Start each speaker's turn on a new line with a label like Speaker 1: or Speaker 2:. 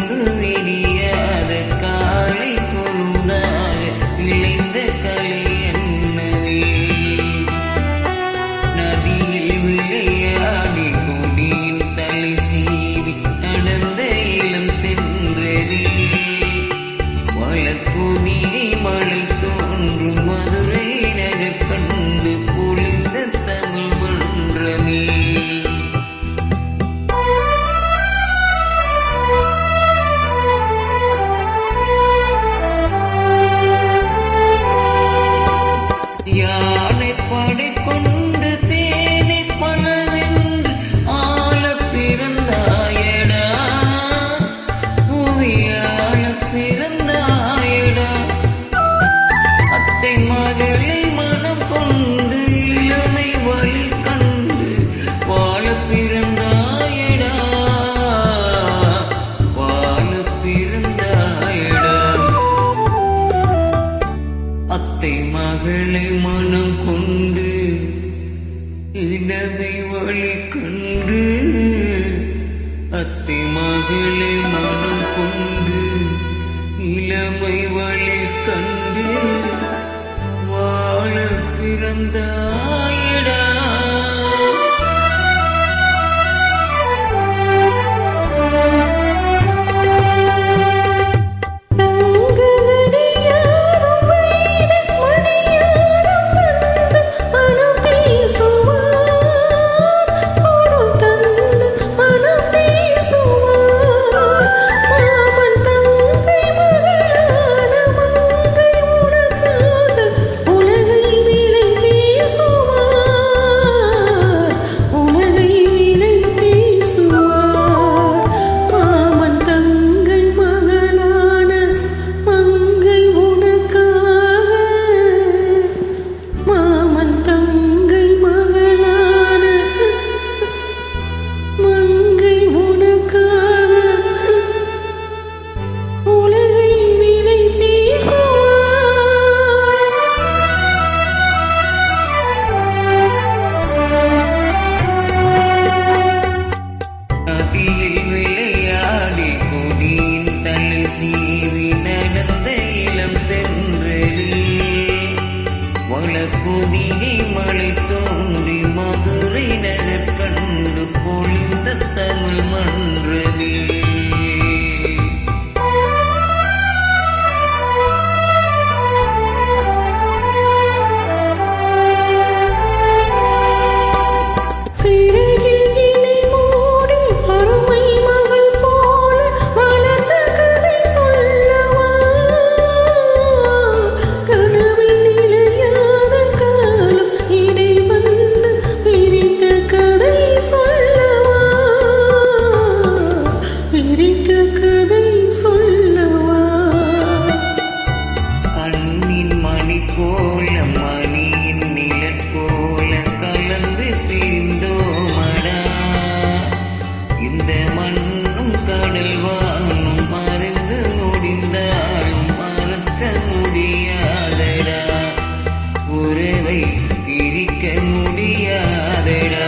Speaker 1: பொழுது விடியாத காலை பொழுதாக விளைந்த கலை என்னவே நதியில் விளையாடி கொடியின் தலை சீவி நடந்த இளம் தென்றலே வளர்ப்புதிகை மழை தோன்றும் மதுரை நகர் கண்டு பொழிந்த தமிழ் மன்றமே யானை படை கொண்டு சேனை பலவென்று ஆள பிறந்தாயடா புவியாள பிறந்தாயடா அத்தை மகளை மனம் கொண்டு இளமை வழி கண்டு வாழ பிறந்தாயடா வாழ பிறந்தாயடா அத்தை மகளை மனம் கொண்டு இளமை வழி கண்டு அத்தை மகளை மனம் கொண்டு இளமை வழி கண்டு வாழ பிறந்தாயடா சீவி நடந்த இளம் தென்றலே வளர்ப்புதிகை மழை தோன்றி மதுரை நகர் கண்டு பொழிந்த தமிழ் மன்றமே கண்ணின் மணி போல மணியின் நிழல் போல கலந்து பிரிந்தோமடா இந்த மண்ணும் கடல் வானும் மறந்து முடிந்தாலும் மறக்க முடியாதடா உறவை பிரிக்க முடியாதடா